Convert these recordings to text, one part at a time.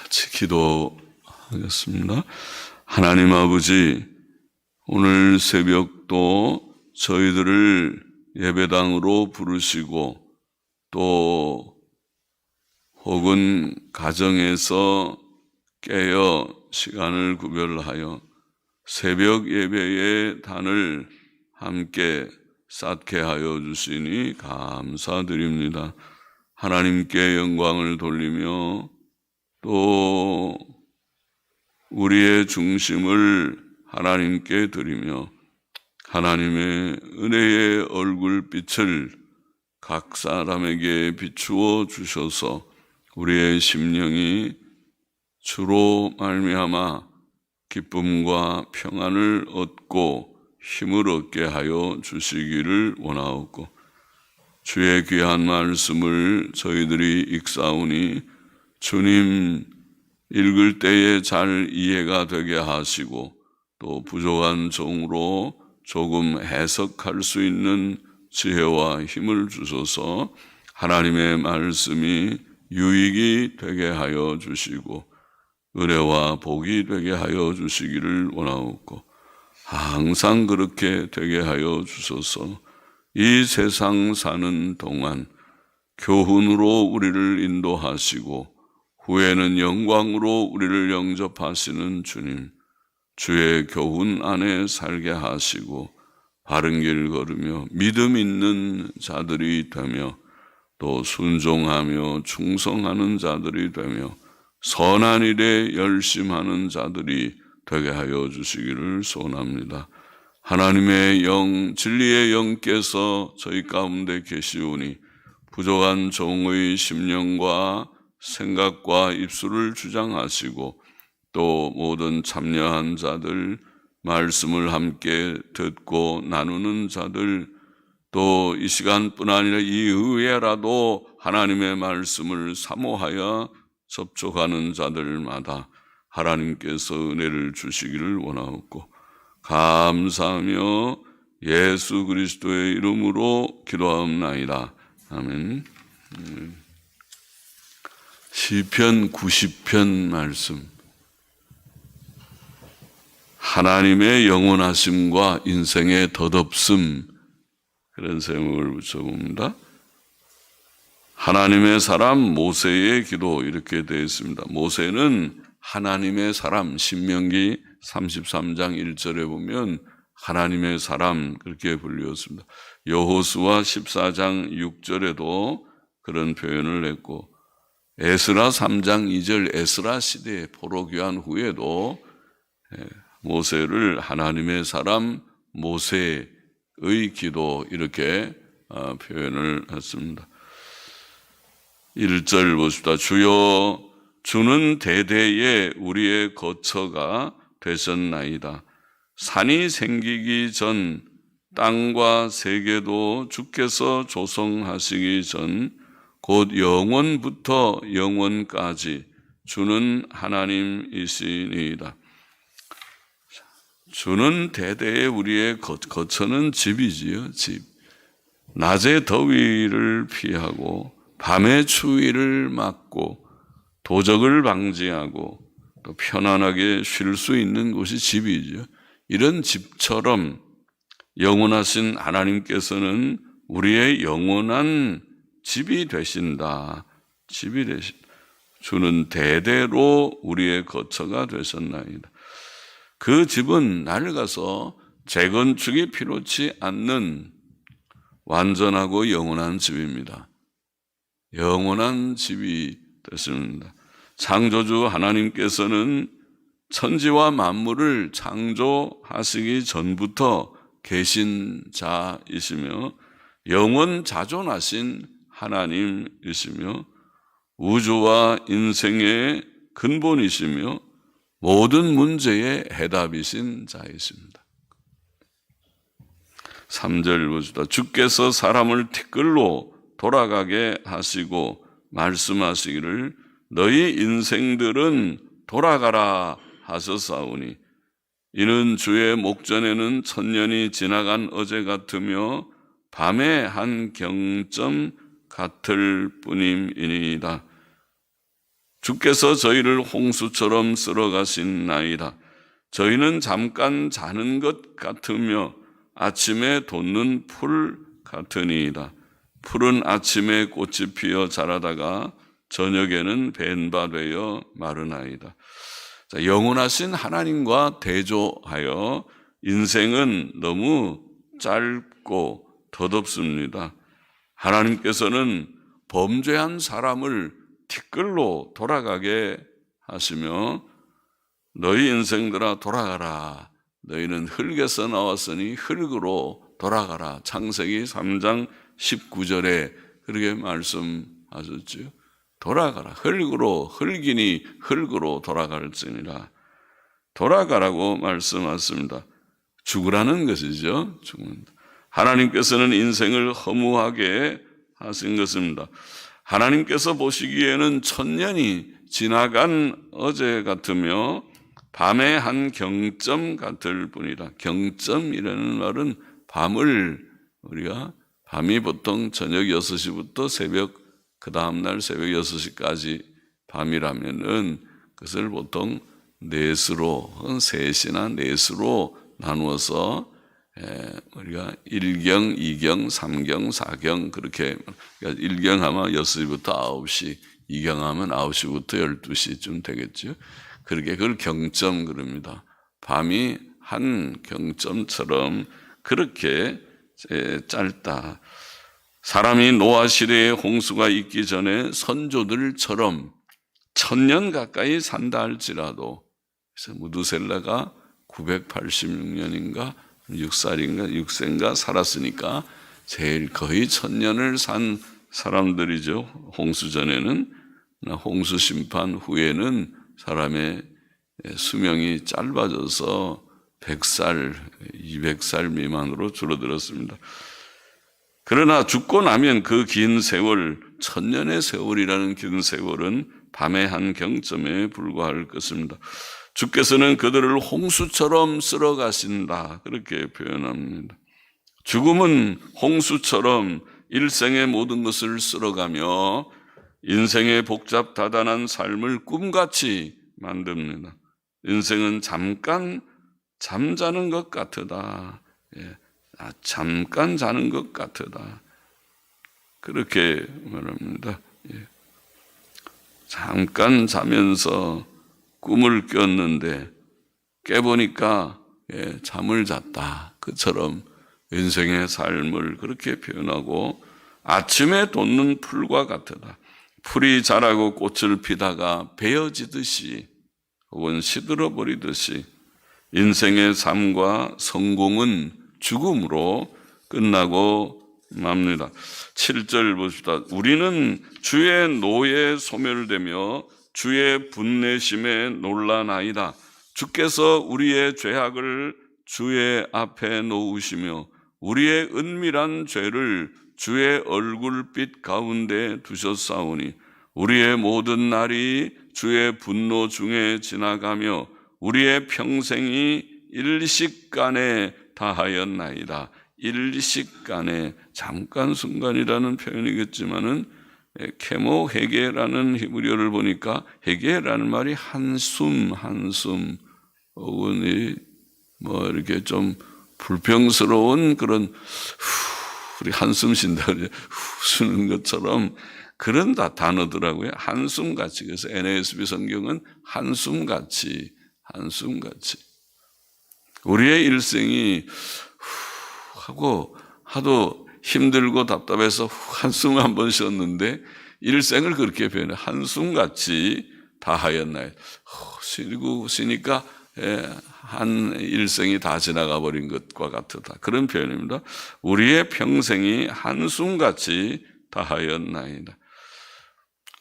같이 기도하겠습니다. 하나님 아버지, 오늘 새벽도 저희들을 예배당으로 부르시고 또 혹은 가정에서 깨어 시간을 구별하여 새벽 예배의 단을 함께 쌓게 하여 주시니 감사드립니다. 하나님께 영광을 돌리며 또 우리의 중심을 하나님께 드리며 하나님의 은혜의 얼굴빛을 각 사람에게 비추어 주셔서 우리의 심령이 주로 말미암아 기쁨과 평안을 얻고 힘을 얻게 하여 주시기를 원하옵고, 주의 귀한 말씀을 저희들이 읽사오니 주님 읽을 때에 잘 이해가 되게 하시고 또 부족한 종으로 조금 해석할 수 있는 지혜와 힘을 주셔서 하나님의 말씀이 유익이 되게 하여 주시고 은혜와 복이 되게 하여 주시기를 원하옵고, 항상 그렇게 되게 하여 주셔서 이 세상 사는 동안 교훈으로 우리를 인도하시고 후에는 영광으로 우리를 영접하시는 주님, 주의 교훈 안에 살게 하시고 바른 길 걸으며 믿음 있는 자들이 되며 또 순종하며 충성하는 자들이 되며 선한 일에 열심하는 자들이 되게 하여 주시기를 소원합니다. 하나님의 영, 진리의 영께서 저희 가운데 계시오니 부족한 종의 심령과 생각과 입술을 주장하시고 또 모든 참여한 자들, 말씀을 함께 듣고 나누는 자들, 또 이 시간뿐 아니라 이후에라도 하나님의 말씀을 사모하여 접촉하는 자들마다 하나님께서 은혜를 주시기를 원하옵고 감사하며 예수 그리스도의 이름으로 기도하옵나이다. 아멘. 시편 90편 말씀. 하나님의 영원하심과 인생의 덧없음, 그런 제목을 붙여봅니다. 하나님의 사람 모세의 기도, 이렇게 되어 있습니다. 모세는 하나님의 사람, 신명기 33장 1절에 보면 하나님의 사람 그렇게 불렸습니다. 여호수아 14장 6절에도 그런 표현을 했고, 에스라 3장 2절 에스라 시대에 포로귀환 후에도 모세를 하나님의 사람 모세의 기도, 이렇게 표현을 했습니다. 1절 보십시다. 주여, 주는 대대에 우리의 거처가 되셨나이다. 산이 생기기 전 땅과 세계도 주께서 조성하시기 전 곧 영원부터 영원까지 주는 하나님이시니이다. 주는 대대에 우리의 거처는 집이지요, 집. 낮의 더위를 피하고 밤의 추위를 막고 도적을 방지하고 또 편안하게 쉴 수 있는 곳이 집이죠. 이런 집처럼 영원하신 하나님께서는 우리의 영원한 집이 되신다. 집이 되신다. 주는 대대로 우리의 거처가 되셨나이다. 그 집은 낡아서 재건축이 필요치 않는 완전하고 영원한 집입니다. 영원한 집이 되십니다. 창조주 하나님께서는 천지와 만물을 창조하시기 전부터 계신 자이시며 영원 자존하신 하나님이시며 우주와 인생의 근본이시며 모든 문제의 해답이신 자이십니다. 3절 보시다. 주께서 사람을 티끌로 돌아가게 하시고 말씀하시기를 너희 인생들은 돌아가라 하셨사오니 이는 주의 목전에는 천년이 지나간 어제 같으며 밤의 한 경점 같을 뿐임이니이다. 주께서 저희를 홍수처럼 쓸어가신나이다. 저희는 잠깐 자는 것 같으며 아침에 돋는 풀 같으니이다. 풀은 아침에 꽃이 피어 자라다가 저녁에는 벤바 되어 마르나이다. 자, 영원하신 하나님과 대조하여 인생은 너무 짧고 덧없습니다. 하나님께서는 범죄한 사람을 티끌로 돌아가게 하시며 너희 인생들아 돌아가라. 너희는 흙에서 나왔으니 흙으로 돌아가라. 창세기 3장 19절에 그렇게 말씀하셨죠. 돌아가라. 흙이니 흙으로 돌아갈지니라. 돌아가라고 말씀하십니다. 죽으라는 것이죠. 하나님께서는 인생을 허무하게 하신 것입니다. 하나님께서 보시기에는 1000년이 지나간 어제 같으며 밤의 한 경점 같을 뿐이다. 경점이라는 말은 밤이 보통 저녁 6시부터 새벽 그 다음날 새벽 6시까지 밤이라면은 그것을 보통 넷으로 3시나 넷으로 나누어서 우리가 1경, 2경, 3경, 4경 그렇게 그러니까 1경 하면 6시부터 9시, 2경 하면 9시부터 12시쯤 되겠죠. 그렇게 그걸 경점 그럽니다. 밤이 한 경점처럼 그렇게 짧다. 사람이 노아 시대에 홍수가 있기 전에 선조들처럼 1000년 가까이 산다 할지라도 그래서 무두셀라가 986년인가 6세인가 살았으니까 제일 거의 1000년을 산 사람들이죠. 홍수 전에는. 홍수 심판 후에는 사람의 수명이 짧아져서 100살, 200살 미만으로 줄어들었습니다. 그러나 죽고 나면 그 긴 세월, 1000년의 세월이라는 긴 세월은 밤의 한 경점에 불과할 것입니다. 주께서는 그들을 홍수처럼 쓸어가신다. 그렇게 표현합니다. 죽음은 홍수처럼 일생의 모든 것을 쓸어가며 인생의 복잡 다단한 삶을 꿈같이 만듭니다. 인생은 잠깐 잠자는 것 같으다. 잠깐 자는 것 같으다. 그렇게 말합니다. 잠깐 자면서 꿈을 꿨는데 깨보니까 잠을 잤다. 그처럼 인생의 삶을 그렇게 표현하고 아침에 돋는 풀과 같으다. 풀이 자라고 꽃을 피다가 베어지듯이 혹은 시들어 버리듯이 인생의 삶과 성공은 죽음으로 끝나고 맙니다. 7절 보십시다. 우리는 주의 노에 소멸되며 주의 분내심에 놀라나이다. 주께서 우리의 죄악을 주의 앞에 놓으시며 우리의 은밀한 죄를 주의 얼굴빛 가운데 두셨사오니 우리의 모든 날이 주의 분노 중에 지나가며 우리의 평생이 일식간에 다하였나이다. 일식간에 잠깐 순간이라는 표현이겠지만은 케모 헤게라는 히브리어를 보니까 헤게라는 말이 한숨 혹은 이렇게 좀 불평스러운 그런 우리 한숨 쉰다 그래 쉬는 것처럼 그런 단어더라고요. 한숨같이. 그래서 NASB 성경은 한숨같이 우리의 일생이 하고 하도 힘들고 답답해서 한숨 한번 쉬었는데 일생을 그렇게 표현해. 한숨같이 다하였나요? 쉬니까 한 일생이 다 지나가 버린 것과 같다. 그런 표현입니다. 우리의 평생이 한숨같이 다하였나이다.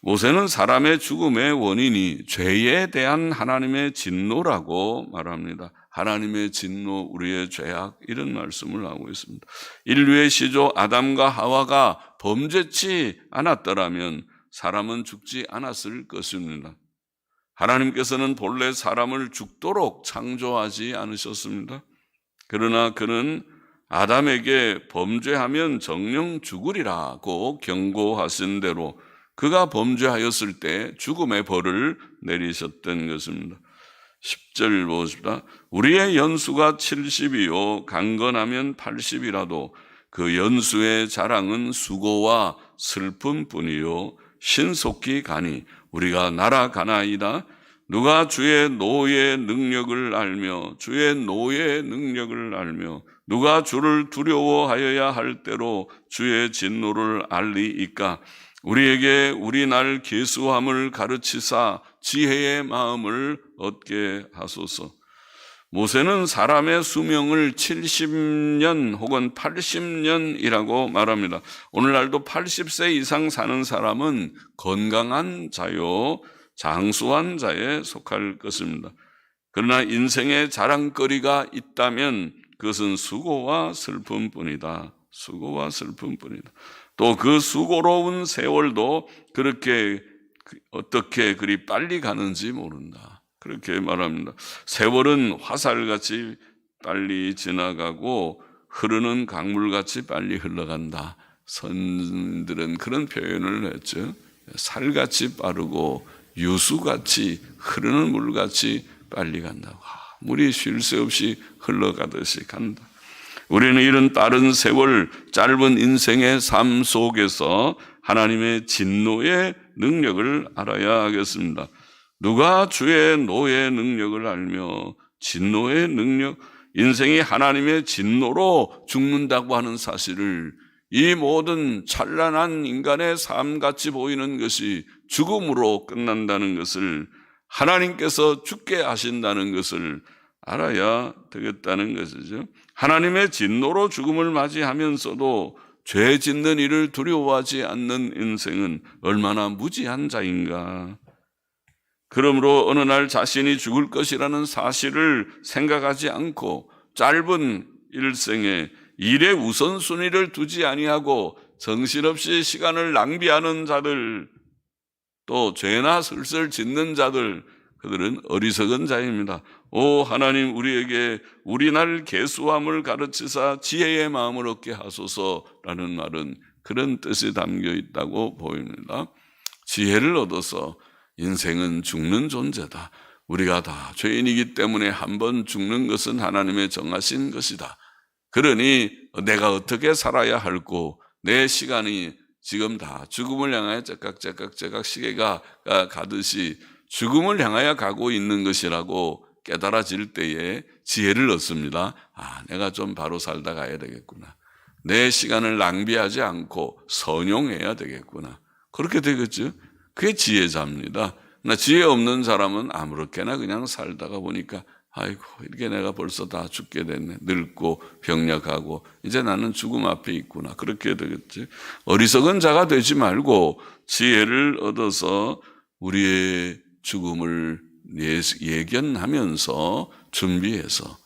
모세는 사람의 죽음의 원인이 죄에 대한 하나님의 진노라고 말합니다. 하나님의 진노, 우리의 죄악 이런 말씀을 하고 있습니다. 인류의 시조 아담과 하와가 범죄치 않았더라면 사람은 죽지 않았을 것입니다. 하나님께서는 본래 사람을 죽도록 창조하지 않으셨습니다. 그러나 그는 아담에게 범죄하면 정령 죽으리라고 경고하신 대로 그가 범죄하였을 때 죽음의 벌을 내리셨던 것입니다. 10절 보십시다. 우리의 연수가 70이요 강건하면 80이라도 그 연수의 자랑은 수고와 슬픔뿐이요 신속히 가니 우리가 날아가나이다. 누가 주의 노의 능력을 알며 누가 주를 두려워하여야 할 때로 주의 진노를 알리이까. 우리에게 우리 날 계수함을 가르치사 지혜의 마음을 얻게 하소서. 모세는 사람의 수명을 70년 혹은 80년이라고 말합니다. 오늘날도 80세 이상 사는 사람은 건강한 자요 장수한 자에 속할 것입니다. 그러나 인생의 자랑거리가 있다면 그것은 수고와 슬픔뿐이다. 또 그 수고로운 세월도 그렇게 어떻게 그리 빨리 가는지 모른다. 그렇게 말합니다. 세월은 화살같이 빨리 지나가고 흐르는 강물같이 빨리 흘러간다. 선들은 그런 표현을 했죠. 살같이 빠르고 유수같이 흐르는 물같이 빨리 간다. 물이 쉴 새 없이 흘러가듯이 간다. 우리는 이런 빠른 세월, 짧은 인생의 삶 속에서 하나님의 진노의 능력을 알아야 하겠습니다. 누가 주의 노의 능력을 알며 진노의 능력, 인생이 하나님의 진노로 죽는다고 하는 사실을, 이 모든 찬란한 인간의 삶같이 보이는 것이 죽음으로 끝난다는 것을, 하나님께서 죽게 하신다는 것을 알아야 되겠다는 것이죠. 하나님의 진노로 죽음을 맞이하면서도 죄 짓는 일을 두려워하지 않는 인생은 얼마나 무지한 자인가. 그러므로 어느 날 자신이 죽을 것이라는 사실을 생각하지 않고 짧은 일생에 일의 우선순위를 두지 아니하고 정신없이 시간을 낭비하는 자들, 또 죄나 슬슬 짓는 자들, 그들은 어리석은 자입니다. 오 하나님, 우리에게 우리 날 계수함을 가르치사 지혜의 마음을 얻게 하소서라는 말은 그런 뜻이 담겨 있다고 보입니다. 지혜를 얻어서 인생은 죽는 존재다. 우리가 다 죄인이기 때문에 한번 죽는 것은 하나님의 정하신 것이다. 그러니 내가 어떻게 살아야 할고, 내 시간이 지금 다 죽음을 향하여 째깍째깍 시계가 가듯이 죽음을 향하여 가고 있는 것이라고 깨달아질 때에 지혜를 얻습니다. 내가 좀 바로 살다 가야 되겠구나. 내 시간을 낭비하지 않고 선용해야 되겠구나. 그렇게 되겠죠. 그게 지혜자입니다. 그러나 지혜 없는 사람은 아무렇게나 그냥 살다가 보니까 아이고 이렇게 내가 벌써 다 죽게 됐네. 늙고 병약하고 이제 나는 죽음 앞에 있구나. 그렇게 되겠지. 어리석은 자가 되지 말고 지혜를 얻어서 우리의 죽음을 예견하면서 준비해서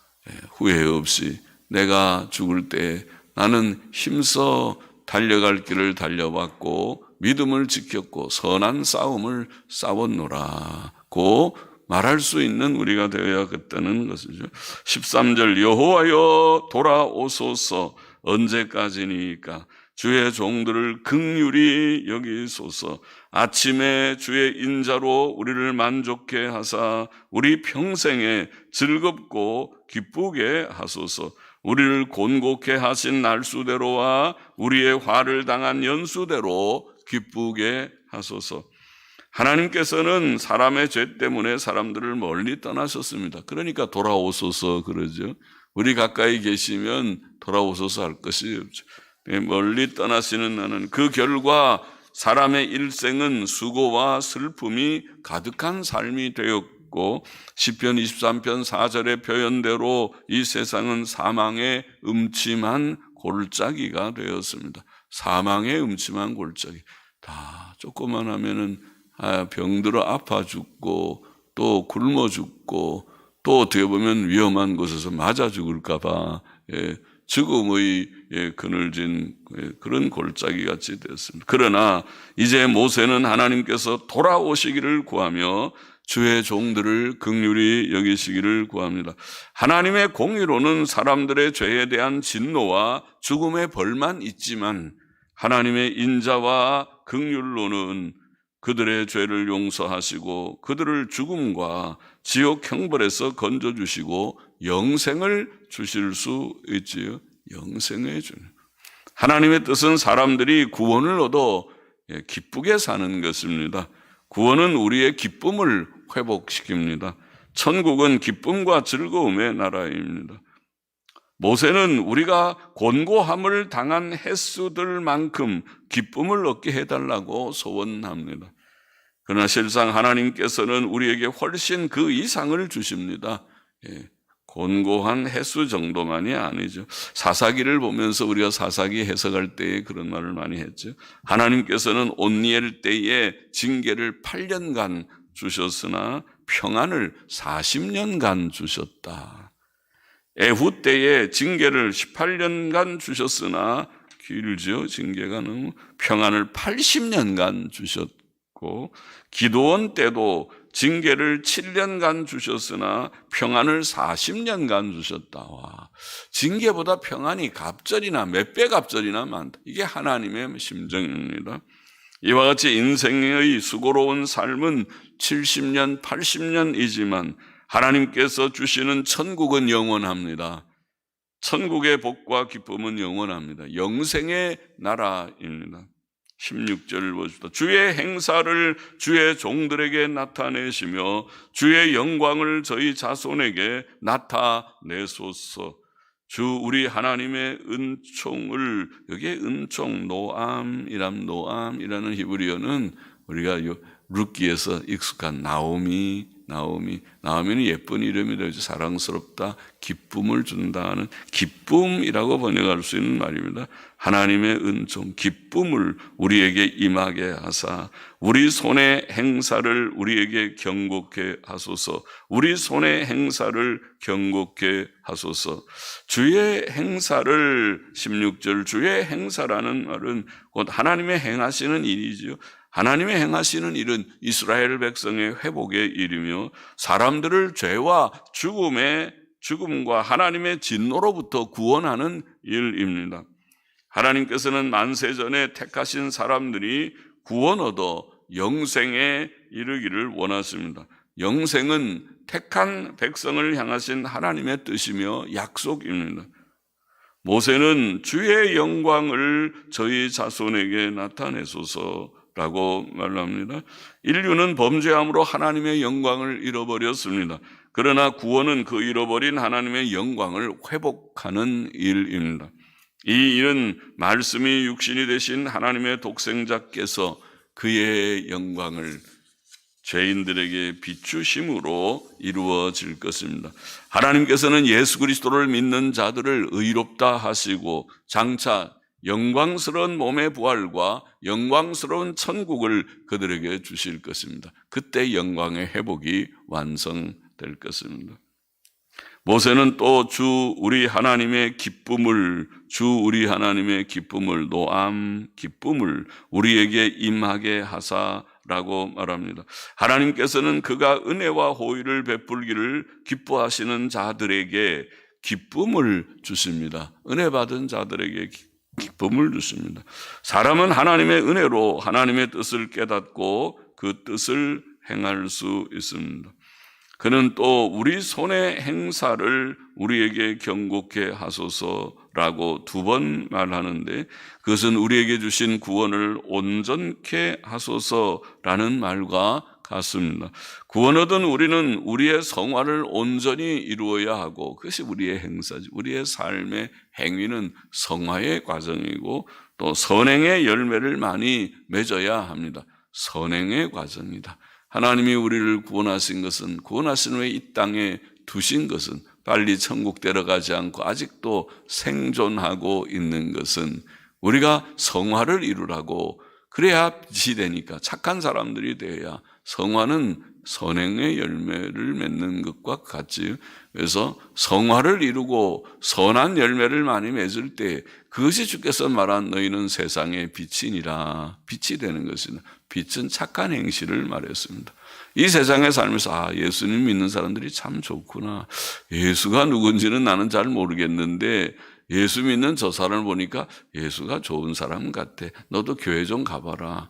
후회 없이 내가 죽을 때 나는 힘써 달려갈 길을 달려왔고 믿음을 지켰고 선한 싸움을 싸웠노라고 말할 수 있는 우리가 되어야겠다는 것이죠. 13절 여호와여 돌아오소서. 언제까지니까 주의 종들을 긍휼히 여기소서. 아침에 주의 인자로 우리를 만족해 하사 우리 평생에 즐겁고 기쁘게 하소서. 우리를 곤곡해 하신 날수대로와 우리의 화를 당한 연수대로 기쁘게 하소서. 하나님께서는 사람의 죄 때문에 사람들을 멀리 떠나셨습니다. 그러니까 돌아오소서 그러죠. 우리 가까이 계시면 돌아오소서 할 것이 없죠. 멀리 떠나시는 나는 그 결과 사람의 일생은 수고와 슬픔이 가득한 삶이 되었고, 시편 23편 4절의 표현대로 이 세상은 사망의 음침한 골짜기가 되었습니다. 사망의 음침한 골짜기. 다 조금만 하면은 병들어 아파 죽고 또 굶어 죽고 또 어떻게 보면 위험한 곳에서 맞아 죽을까 봐 죽음의 그늘진 그런 골짜기 같이 되었습니다. 그러나 이제 모세는 하나님께서 돌아오시기를 구하며 주의 종들을 긍휼히 여기시기를 구합니다. 하나님의 공의로는 사람들의 죄에 대한 진노와 죽음의 벌만 있지만 하나님의 인자와 긍휼로는 그들의 죄를 용서하시고 그들을 죽음과 지옥 형벌에서 건져주시고 영생을 주실 수 있지요. 영생을 주는. 하나님의 뜻은 사람들이 구원을 얻어 기쁘게 사는 것입니다. 구원은 우리의 기쁨을 회복시킵니다. 천국은 기쁨과 즐거움의 나라입니다. 모세는 우리가 곤고함을 당한 횟수들만큼 기쁨을 얻게 해달라고 소원합니다. 그러나 실상 하나님께서는 우리에게 훨씬 그 이상을 주십니다. 곤고한 횟수 정도만이 아니죠. 사사기를 보면서 우리가 사사기 해석할 때에 그런 말을 많이 했죠. 하나님께서는 온니엘 때에 징계를 8년간 주셨으나 평안을 40년간 주셨다. 에훗 때에 징계를 18년간 주셨으나 길죠. 징계가 너무 평안을 80년간 주셨고, 기드온 때도 징계를 7년간 주셨으나 평안을 40년간 주셨다. 와, 징계보다 평안이 갑절이나 몇 배 갑절이나 많다. 이게 하나님의 심정입니다. 이와 같이 인생의 수고로운 삶은 70년, 80년이지만 하나님께서 주시는 천국은 영원합니다. 천국의 복과 기쁨은 영원합니다. 영생의 나라입니다. 16절을 보십시다. 주의 행사를 주의 종들에게 나타내시며 주의 영광을 저희 자손에게 나타내소서. 주 우리 하나님의 은총을, 여기에 은총, 노암이라는 히브리어는 우리가 룻기에서 익숙한 나오미는 예쁜 이름이라 사랑스럽다, 기쁨을 준다는 기쁨이라고 번역할 수 있는 말입니다. 하나님의 은총, 기쁨을 우리에게 임하게 하사 우리 손의 행사를 우리에게 경고케 하소서. 우리 손의 행사를 경고케 하소서. 주의 행사를, 16절 주의 행사라는 말은 곧 하나님의 행하시는 일이지요. 하나님의 행하시는 일은 이스라엘 백성의 회복의 일이며 사람들을 죄와 죽음과 하나님의 진노로부터 구원하는 일입니다. 하나님께서는 만세전에 택하신 사람들이 구원 얻어 영생에 이르기를 원하십니다. 영생은 택한 백성을 향하신 하나님의 뜻이며 약속입니다. 모세는 주의 영광을 저희 자손에게 나타내소서 라고 말합니다. 인류는 범죄함으로 하나님의 영광을 잃어버렸습니다. 그러나 구원은 그 잃어버린 하나님의 영광을 회복하는 일입니다. 이 일은 말씀이 육신이 되신 하나님의 독생자께서 그의 영광을 죄인들에게 비추심으로 이루어질 것입니다. 하나님께서는 예수 그리스도를 믿는 자들을 의롭다 하시고 장차 영광스러운 몸의 부활과 영광스러운 천국을 그들에게 주실 것입니다. 그때 영광의 회복이 완성될 것입니다. 모세는 또 주 우리 하나님의 기쁨을 노암 기쁨을 우리에게 임하게 하사라고 말합니다. 하나님께서는 그가 은혜와 호의를 베풀기를 기뻐하시는 자들에게 기쁨을 주십니다. 은혜 받은 자들에게 기쁨을 주십니다. 사람은 하나님의 은혜로 하나님의 뜻을 깨닫고 그 뜻을 행할 수 있습니다. 그는 또 우리 손의 행사를 우리에게 경고케 하소서라고 2번 말하는데 그것은 우리에게 주신 구원을 온전케 하소서라는 말과 같습니다. 구원 얻은 우리는 우리의 성화를 온전히 이루어야 하고 그것이 우리의 행사지. 우리의 삶의 행위는 성화의 과정이고 또 선행의 열매를 많이 맺어야 합니다. 선행의 과정이다. 하나님이 우리를 구원하신 것은, 구원하신 후에 이 땅에 두신 것은, 빨리 천국 데려가지 않고 아직도 생존하고 있는 것은 우리가 성화를 이루라고, 그래야 빛이 되니까 착한 사람들이 되어야, 성화는 선행의 열매를 맺는 것과 같지. 그래서 성화를 이루고 선한 열매를 많이 맺을 때 그것이 주께서 말한 너희는 세상의 빛이니라, 빛이 되는 것이다. 빛은 착한 행실을 말했습니다. 이 세상에 살면서 예수님 믿는 사람들이 참 좋구나. 예수가 누군지는 나는 잘 모르겠는데 예수 믿는 저 사람을 보니까 예수가 좋은 사람 같아. 너도 교회 좀 가봐라.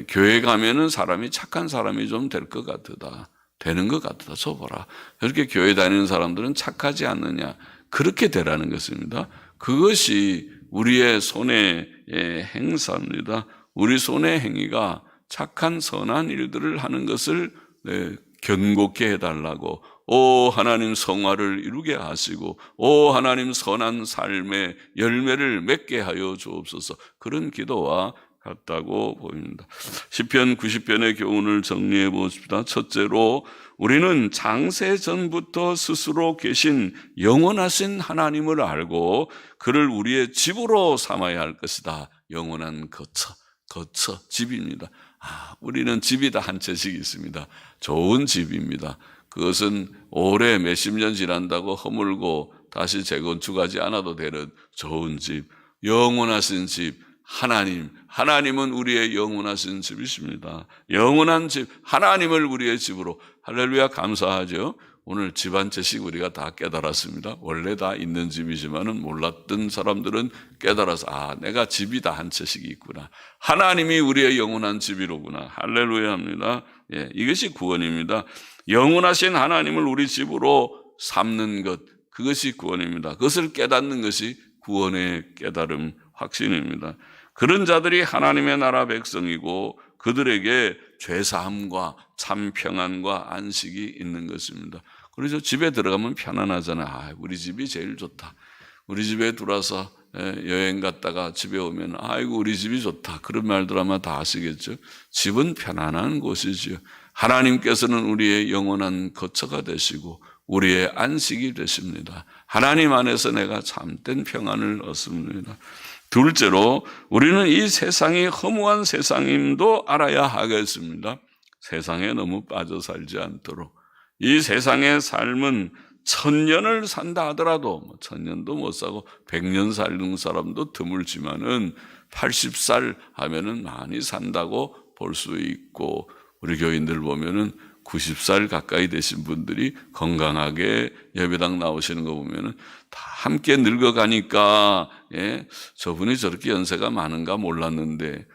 교회 가면은 사람이 착한 사람이 좀 될 것 같다. 되는 것 같다. 저 봐라. 그렇게 교회 다니는 사람들은 착하지 않느냐. 그렇게 되라는 것입니다. 그것이 우리의 손의 행사입니다. 우리 손의 행위가 착한 선한 일들을 하는 것을 견고케 해달라고, 오 하나님 성화를 이루게 하시고, 오 하나님 선한 삶의 열매를 맺게 하여 주옵소서. 그런 기도와 같다고 보입니다. 시편 90편의 교훈을 정리해 보십시다. 첫째로, 우리는 장세 전부터 스스로 계신 영원하신 하나님을 알고 그를 우리의 집으로 삼아야 할 것이다. 영원한 거처, 집입니다. 우리는 집이 다 한 채씩 있습니다. 좋은 집입니다. 그것은 오래 몇십 년 지난다고 허물고 다시 재건축하지 않아도 되는 좋은 집, 영원하신 집, 하나님은 우리의 영원하신 집이십니다. 영원한 집, 하나님을 우리의 집으로. 할렐루야, 감사하죠. 오늘 집 한 채씩 우리가 다 깨달았습니다. 원래 다 있는 집이지만은 몰랐던 사람들은 깨달아서, 내가 집이 다 한 채씩 있구나. 하나님이 우리의 영원한 집이로구나. 할렐루야 합니다. 이것이 구원입니다. 영원하신 하나님을 우리 집으로 삼는 것, 그것이 구원입니다. 그것을 깨닫는 것이 구원의 깨달음, 확신입니다. 그런 자들이 하나님의 나라 백성이고 그들에게 죄사함과 참 평안과 안식이 있는 것입니다. 그래서 집에 들어가면 편안하잖아요. 우리 집이 제일 좋다. 우리 집에 들어와서 여행 갔다가 집에 오면 아이고 우리 집이 좋다. 그런 말들 아마 다 아시겠죠. 집은 편안한 곳이지요. 하나님께서는 우리의 영원한 거처가 되시고 우리의 안식이 되십니다. 하나님 안에서 내가 참된 평안을 얻습니다. 둘째로, 우리는 이 세상이 허무한 세상임도 알아야 하겠습니다. 세상에 너무 빠져 살지 않도록. 이 세상의 삶은 1000년을 산다 하더라도 1000년도 못 사고 100년 사는 사람도 드물지만은 80살 하면은 많이 산다고 볼 수 있고, 우리 교인들 보면은 90살 가까이 되신 분들이 건강하게 예배당 나오시는 거 보면은 다 함께 늙어가니까, 저분이 저렇게 연세가 많은가 몰랐는데,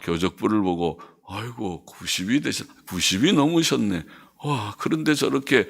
교적부를 보고, 아이고, 90이 넘으셨네. 그런데 저렇게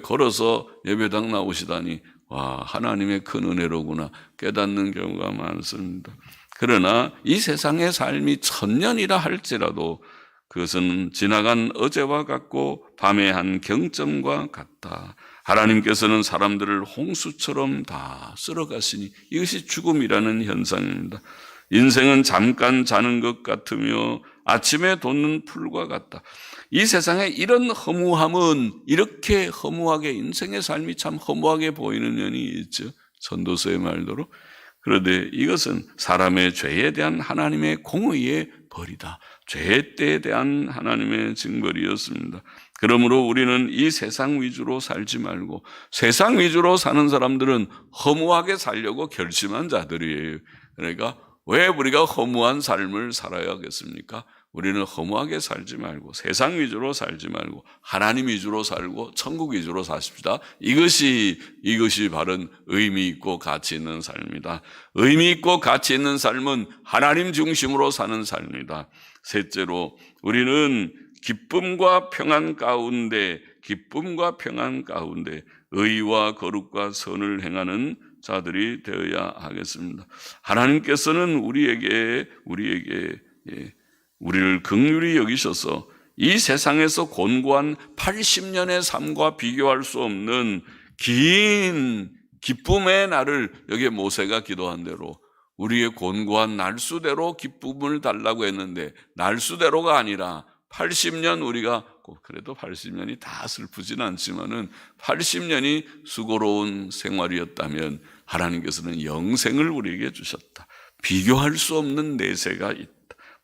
걸어서 예배당 나오시다니, 하나님의 큰 은혜로구나 깨닫는 경우가 많습니다. 그러나 이 세상의 삶이 1000년이라 할지라도 그것은 지나간 어제와 같고 밤의 한 경점과 같다. 하나님께서는 사람들을 홍수처럼 다 쓸어가시니 이것이 죽음이라는 현상입니다. 인생은 잠깐 자는 것 같으며 아침에 돋는 풀과 같다. 이 세상에 이런 허무함은, 이렇게 허무하게, 인생의 삶이 참 허무하게 보이는 면이 있죠. 전도서의 말대로. 그런데 이것은 사람의 죄에 대한 하나님의 공의의 벌이다. 죄의 때에 대한 하나님의 징벌이었습니다. 그러므로 우리는 이 세상 위주로 살지 말고, 세상 위주로 사는 사람들은 허무하게 살려고 결심한 자들이에요. 그러니까 왜 우리가 허무한 삶을 살아야겠습니까? 우리는 허무하게 살지 말고, 세상 위주로 살지 말고, 하나님 위주로 살고 천국 위주로 사십시다. 이것이 바른 의미 있고 가치 있는 삶이다. 의미 있고 가치 있는 삶은 하나님 중심으로 사는 삶이다. 셋째로, 우리는 기쁨과 평안 가운데 의와 거룩과 선을 행하는 자들이 되어야 하겠습니다. 하나님께서는 우리를 긍휼히 여기셔서 이 세상에서 곤고한 80년의 삶과 비교할 수 없는 긴 기쁨의 날을, 여기에 모세가 기도한 대로 우리의 곤고한 날수대로 기쁨을 달라고 했는데, 날수대로가 아니라 80년, 우리가 그래도 80년이 다 슬프진 않지만은 80년이 수고로운 생활이었다면 하나님께서는 영생을 우리에게 주셨다. 비교할 수 없는 내세가 있다.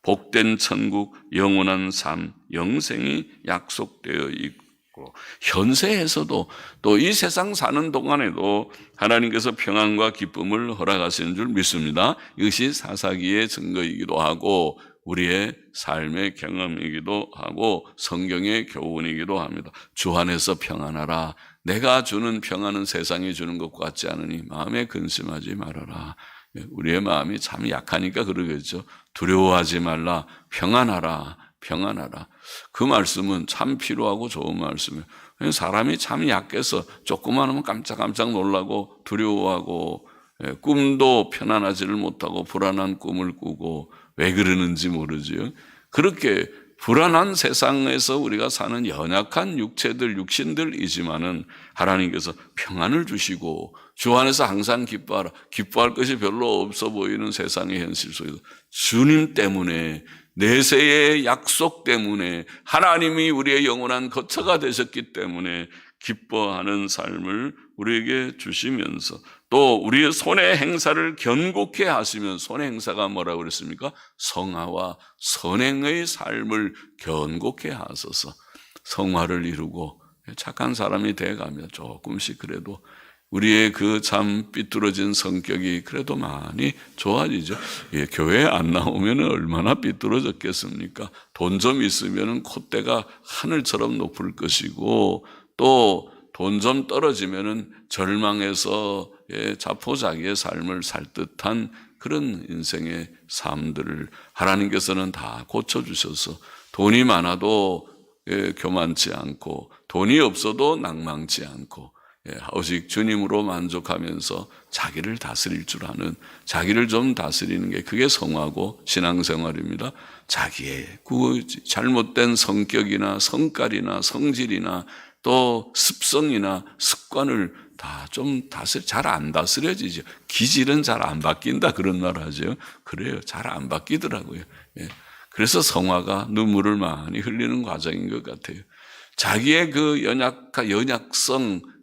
복된 천국, 영원한 삶, 영생이 약속되어 있고, 현세에서도 또 이 세상 사는 동안에도 하나님께서 평안과 기쁨을 허락하시는 줄 믿습니다. 이것이 사사기의 증거이기도 하고 우리의 삶의 경험이기도 하고 성경의 교훈이기도 합니다. 주 안에서 평안하라. 내가 주는 평안은 세상이 주는 것과 같지 않으니 마음에 근심하지 말아라. 우리의 마음이 참 약하니까 그러겠죠. 두려워하지 말라, 평안하라, 평안하라. 그 말씀은 참 필요하고 좋은 말씀이에요. 사람이 참 약해서 조금만 하면 깜짝깜짝 놀라고 두려워하고 꿈도 편안하지를 못하고 불안한 꿈을 꾸고 왜 그러는지 모르지요. 그렇게 불안한 세상에서 우리가 사는 연약한 육체들, 육신들이지만은 하나님께서 평안을 주시고 주 안에서 항상 기뻐하라. 기뻐할 것이 별로 없어 보이는 세상의 현실 속에서 주님 때문에, 내세의 약속 때문에, 하나님이 우리의 영원한 거처가 되셨기 때문에 기뻐하는 삶을 우리에게 주시면서 또 우리의 손의 행사를 견고케 하시면, 손의 행사가 뭐라고 그랬습니까? 성화와 선행의 삶을 견고케 하소서. 성화를 이루고 착한 사람이 돼가면 조금씩 그래도 우리의 그 참 삐뚤어진 성격이 그래도 많이 좋아지죠. 교회에 안 나오면 얼마나 삐뚤어졌겠습니까? 돈 좀 있으면 콧대가 하늘처럼 높을 것이고, 또 돈 좀 떨어지면 절망해서 자포자기의 삶을 살 듯한 그런 인생의 삶들을 하나님께서는 다 고쳐주셔서 돈이 많아도 교만치 않고 돈이 없어도 낭망치 않고 오직 주님으로 만족하면서 자기를 다스릴 줄 아는, 자기를 좀 다스리는 게 그게 성화고 신앙생활입니다. 자기의 그 잘못된 성격이나 성깔이나 성질이나 또 습성이나 습관을 다 좀 잘 안 다스려지죠. 기질은 잘 안 바뀐다 그런 말 하죠. 그래요. 잘 안 바뀌더라고요. 그래서 성화가 눈물을 많이 흘리는 과정인 것 같아요. 자기의 그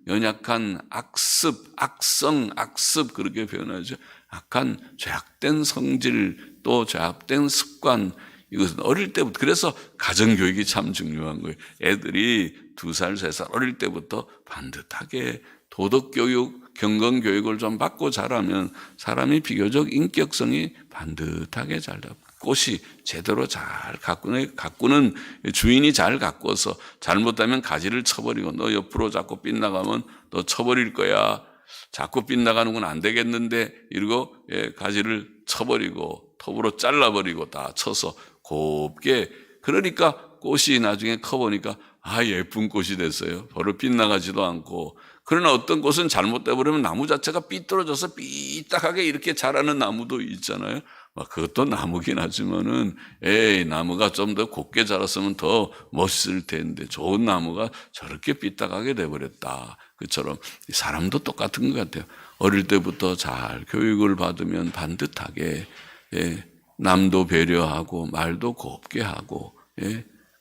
연약한 악습 그렇게 표현하죠. 악한 죄악된 성질 또 죄악된 습관, 이것은 어릴 때부터, 그래서 가정교육이 참 중요한 거예요. 애들이 2살, 3살 어릴 때부터 반듯하게 도덕교육, 경건교육을 좀 받고 자라면 사람이 비교적 인격성이 반듯하게 잘 잡고, 꽃이 제대로 잘 가꾸는 주인이 잘 가꿔서 잘못하면 가지를 쳐버리고, 너 옆으로 자꾸 빗나가면 너 쳐버릴 거야. 자꾸 빗나가는 건 안 되겠는데 이러고 가지를 쳐버리고 톱으로 잘라버리고 다 쳐서 곱게, 그러니까 꽃이 나중에 커보니까 예쁜 꽃이 됐어요. 바로 빗나가지도 않고. 그러나 어떤 꽃은 잘못돼 버리면 나무 자체가 삐뚤어져서 삐딱하게 이렇게 자라는 나무도 있잖아요. 그것도 나무긴 하지만은 나무가 좀 더 곱게 자랐으면 더 멋있을 텐데 좋은 나무가 저렇게 삐딱하게 돼버렸다. 그처럼 사람도 똑같은 것 같아요. 어릴 때부터 잘 교육을 받으면 반듯하게 남도 배려하고 말도 곱게 하고,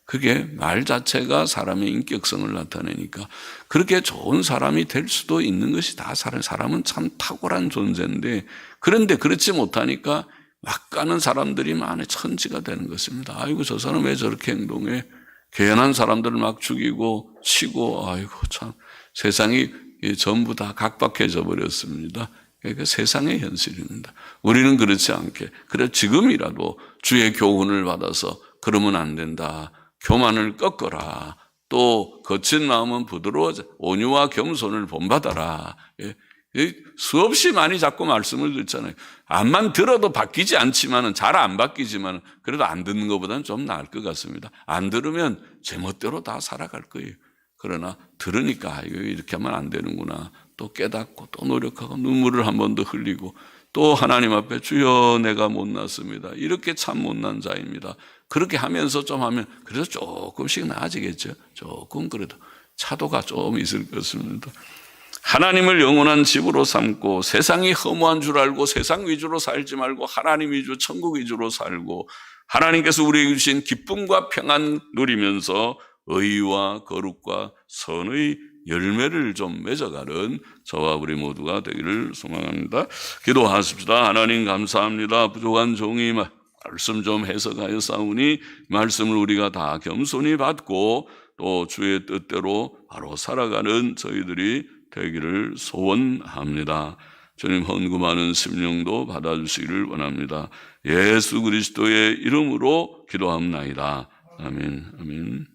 그게 말 자체가 사람의 인격성을 나타내니까 그렇게 좋은 사람이 될 수도 있는 것이 다 사람은 참 탁월한 존재인데, 그런데 그렇지 못하니까 막 가는 사람들이 많이 천지가 되는 것입니다. 아이고 저 사람 왜 저렇게 행동해? 개연한 사람들을 막 죽이고 치고, 아이고 참 세상이 전부 다 각박해져 버렸습니다. 그러니까 세상의 현실입니다. 우리는 그렇지 않게, 그래 지금이라도 주의 교훈을 받아서 그러면 안 된다. 교만을 꺾어라. 또 거친 마음은 부드러워져 온유와 겸손을 본받아라. 수없이 많이 자꾸 말씀을 듣잖아요. 암만 들어도 바뀌지 않지만은, 잘 안 바뀌지만은 그래도 안 듣는 것보다는 좀 나을 것 같습니다. 안 들으면 제멋대로 다 살아갈 거예요. 그러나 들으니까 이거 이렇게 하면 안 되는구나. 또 깨닫고 또 노력하고 눈물을 한 번 더 흘리고 또 하나님 앞에 주여 내가 못났습니다. 이렇게 참 못난 자입니다. 그렇게 하면서 좀 하면 그래도 조금씩 나아지겠죠. 조금 그래도 차도가 좀 있을 것입니다. 하나님을 영원한 집으로 삼고 세상이 허무한 줄 알고 세상 위주로 살지 말고 하나님 위주, 천국 위주로 살고 하나님께서 우리에게 주신 기쁨과 평안 누리면서 의와 거룩과 선의 열매를 좀 맺어가는 저와 우리 모두가 되기를 소망합니다. 기도하십시다. 하나님 감사합니다. 부족한 종이 말씀 좀 해석하여 싸우니 말씀을 우리가 다 겸손히 받고 또 주의 뜻대로 바로 살아가는 저희들이 되기를 소원합니다. 주님 헌금하는 심령도 받아주시기를 원합니다. 예수 그리스도의 이름으로 기도합나이다. 아멘. 아멘.